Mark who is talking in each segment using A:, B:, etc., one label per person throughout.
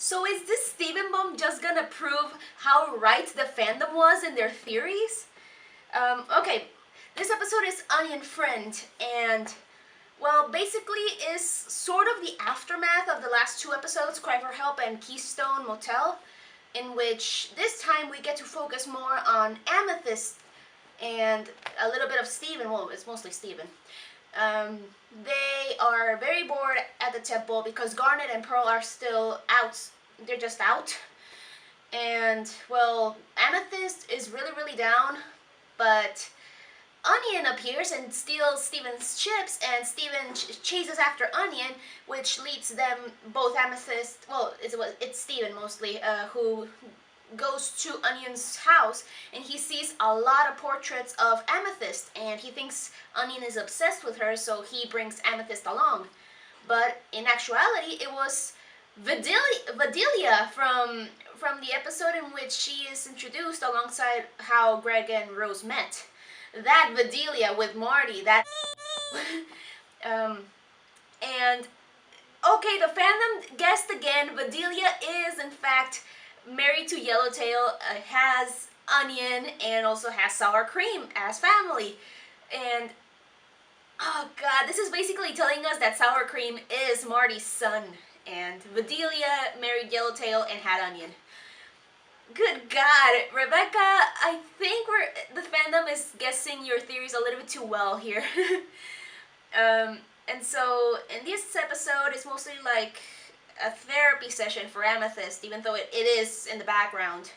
A: So is this Steven bomb just gonna prove how right the fandom was in their theories? Okay, this episode is Onion Friend, and well, basically is sort of the aftermath of the last two episodes, Cry for Help and Keystone Motel, in which this time we get to focus more on Amethyst and a little bit of Steven. Well, it's mostly Steven. They are very bored at the temple because Garnet and Pearl are still out. They're just out. And, well, Amethyst is really, really down, but Onion appears and steals Steven's chips, and Steven chases after Onion, which leads them, both Amethyst, well, it's Steven mostly, who goes to Onion's house, and he sees a lot of portraits of Amethyst, and he thinks Onion is obsessed with her, so he brings Amethyst along. But in actuality, it was Vidalia from the episode in which she is introduced alongside how Greg and Rose met. That Vidalia with Marty, that and okay, the fandom guessed again. Vidalia is in fact married to Yellowtail, has Onion, and also has Sour Cream as family. And oh god, this is basically telling us that Sour Cream is Marty's son, and Vidalia married Yellowtail and had Onion. Good God, Rebecca, I think the fandom is guessing your theories a little bit too well here. And so in this episode, it's mostly like a therapy session for Amethyst, even though it is in the background.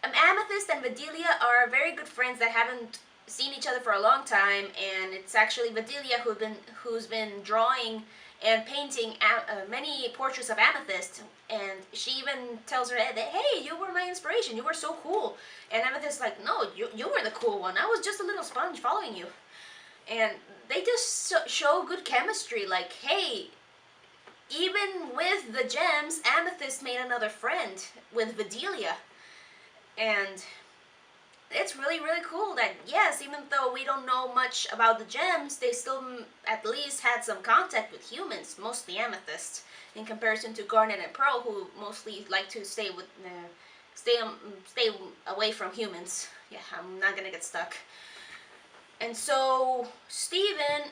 A: Amethyst and Vidalia are very good friends that haven't seen each other for a long time, and it's actually Vidalia who's been drawing and painting many portraits of Amethyst, and she even tells her that, hey, you were my inspiration, you were so cool. And Amethyst's like, no, you were the cool one, I was just a little sponge following you. And they just show good chemistry, like, hey, even with the gems, Amethyst made another friend with Vidalia. And it's really, really cool that, yes, even though we don't know much about the gems, they still at least had some contact with humans, mostly Amethyst, in comparison to Garnet and Pearl, who mostly like to stay away from humans. Yeah, I'm not gonna get stuck. And so Steven,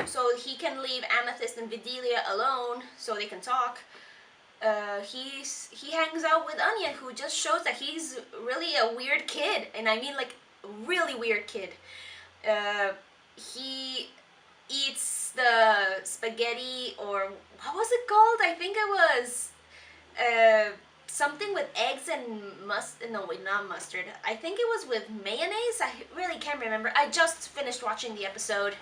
A: so he can leave Amethyst and Vidalia alone so they can talk. He hangs out with Onion, who just shows that he's really a weird kid, and I mean like really weird kid. He eats the spaghetti, or what was it called? I think it was something with eggs and no, wait, not mustard. I think it was with mayonnaise. I really can't remember. I just finished watching the episode,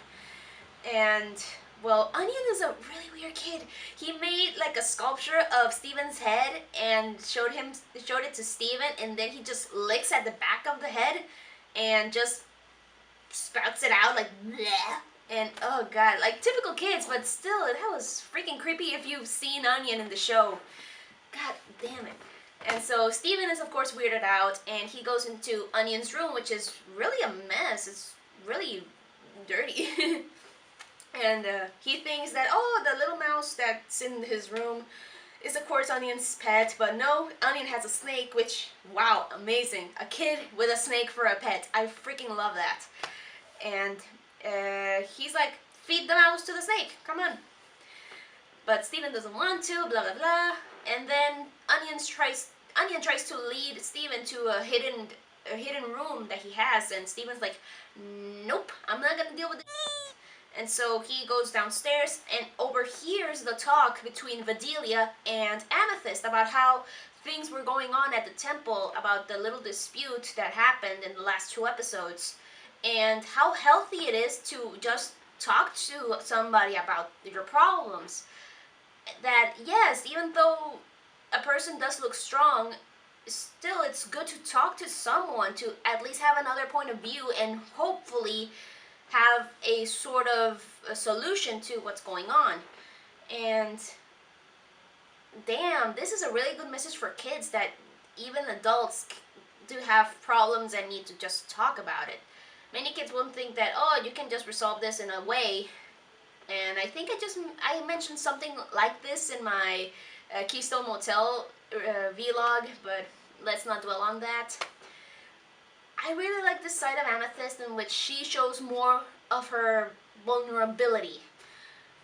A: and well, Onion is a really weird kid. He made like a sculpture of Steven's head and showed it to Steven, and then he just licks at the back of the head and just spouts it out like bleh. And oh god, like typical kids, but still, that was freaking creepy if you've seen Onion in the show. God damn it. And so Steven is of course weirded out, and he goes into Onion's room, which is really a mess. It's really dirty. And he thinks that, oh, the little mouse that's in his room is of course Onion's pet, but no, Onion has a snake, which, wow, amazing. A kid with a snake for a pet. I freaking love that. And he's like, feed the mouse to the snake, come on. But Steven doesn't want to, blah, blah, blah. And then Onion tries to lead Steven to a hidden room that he has, and Steven's like, nope, I'm not gonna deal with it. And so he goes downstairs and overhears the talk between Vidalia and Amethyst about how things were going on at the temple, about the little dispute that happened in the last two episodes, and how healthy it is to just talk to somebody about your problems. That, yes, even though a person does look strong, still it's good to talk to someone, to at least have another point of view and hopefully have a sort of a solution to what's going on. And damn, this is a really good message for kids, that even adults do have problems and need to just talk about it. Many kids won't think that, oh, you can just resolve this in a way, And I think I mentioned something like this in my Keystone Motel vlog, but let's not dwell on that. I really like this side of Amethyst in which she shows more of her vulnerability.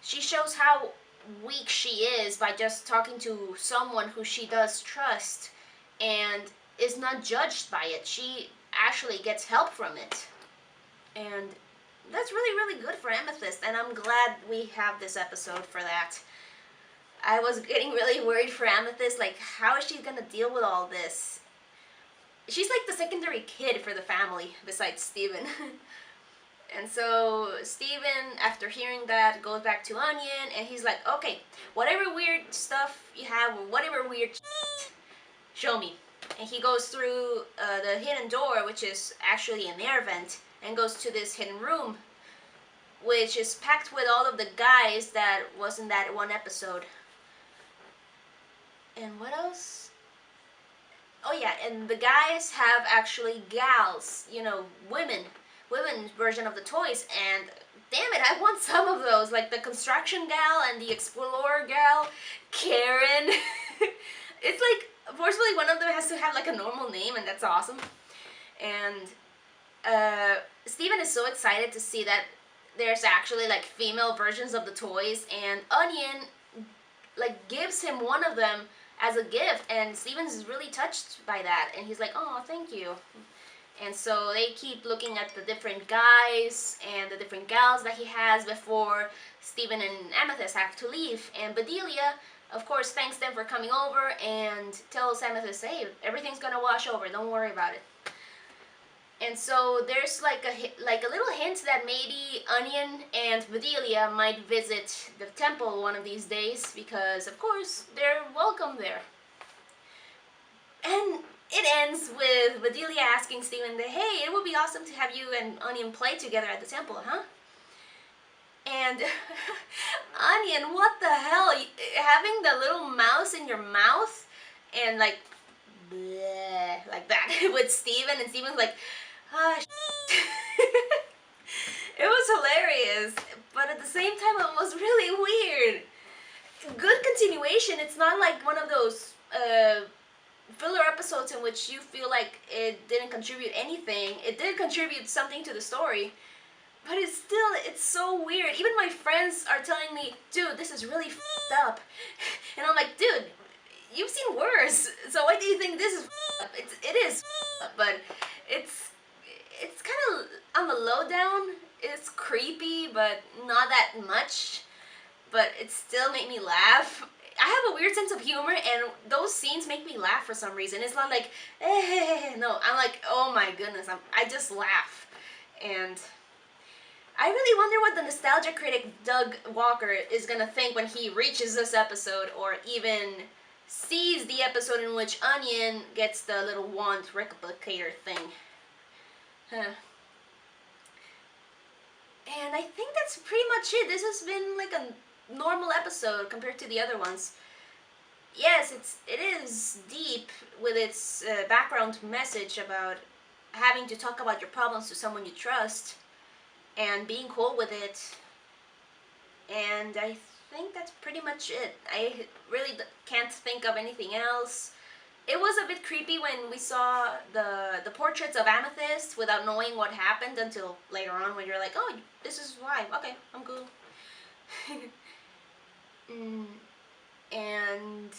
A: She shows how weak she is by just talking to someone who she does trust and is not judged by it. She actually gets help from it. And that's really, really good for Amethyst, and I'm glad we have this episode for that. I was getting really worried for Amethyst, like, how is she gonna deal with all this? She's like the secondary kid for the family, besides Steven. And so Steven, after hearing that, goes back to Onion, and he's like, okay, whatever weird stuff you have, or whatever weird show me. And he goes through the hidden door, which is actually an air vent, and goes to this hidden room, which is packed with all of the guys that was in that one episode. And what else? Oh yeah, and the guys have actually gals, you know, women's version of the toys, and damn it, I want some of those, like the construction gal and the explorer gal, Karen. It's like, fortunately one of them has to have like a normal name, and that's awesome. And Steven is so excited to see that there's actually like female versions of the toys, and Onion like gives him one of them as a gift, and Steven's really touched by that, and he's like, oh, thank you. And so they keep looking at the different guys and the different gals that he has before Steven and Amethyst have to leave. And Bedelia, of course, thanks them for coming over and tells Amethyst, hey, everything's gonna wash over, don't worry about it. And so there's like a little hint that maybe Onion and Bedelia might visit the temple one of these days, because of course they're welcome there. And it ends with Bedelia asking Steven that, hey, it would be awesome to have you and Onion play together at the temple, huh? And Onion, what the hell? Having the little mouse in your mouth and like, bleh, like that with Steven, and Steven's like, ah, it was hilarious, but at the same time it was really weird. Good continuation. It's not like one of those filler episodes in which you feel like it didn't contribute anything. It did contribute something to the story, but it's so weird. Even my friends are telling me, dude, this is really f***ed up. And I'm like, dude, you've seen worse, so why do you think this is f***ed up? It is f***ed up, but it's kind of on the lowdown. It's creepy, but not that much. But it still made me laugh. I have a weird sense of humor, and those scenes make me laugh for some reason. It's not like, no, I'm like, oh my goodness, I just laugh. And I really wonder what the nostalgia critic Doug Walker is gonna think when he reaches this episode, or even sees the episode in which Onion gets the little wand replicator thing. Huh. And I think that's pretty much it. This has been like a normal episode compared to the other ones. Yes, it is deep with its background message about having to talk about your problems to someone you trust and being cool with it. And I think that's pretty much it. I really can't think of anything else. It was a bit creepy when we saw the portraits of Amethyst without knowing what happened until later on, when you're like, oh, this is why. Okay, I'm cool. And,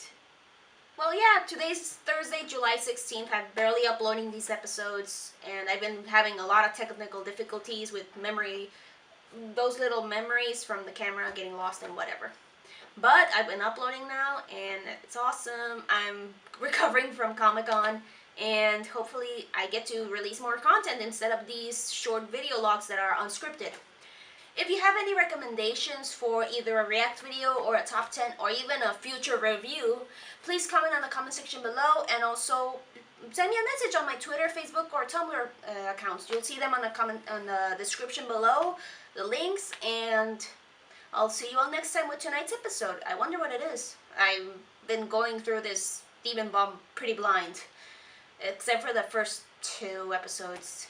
A: well, yeah, today's Thursday, July 16th. I'm barely uploading these episodes, and I've been having a lot of technical difficulties with memory, those little memories from the camera getting lost and whatever. But I've been uploading now, and it's awesome. I'm recovering from Comic-Con, and hopefully I get to release more content instead of these short video logs that are unscripted. If you have any recommendations for either a react video or a top 10 or even a future review, please comment on the comment section below, and also send me a message on my Twitter, Facebook, or Tumblr accounts. You'll see them on the description below, the links, and I'll see you all next time with tonight's episode. I wonder what it is. I've been going through this Demon Bomb pretty blind, except for the first 2 episodes.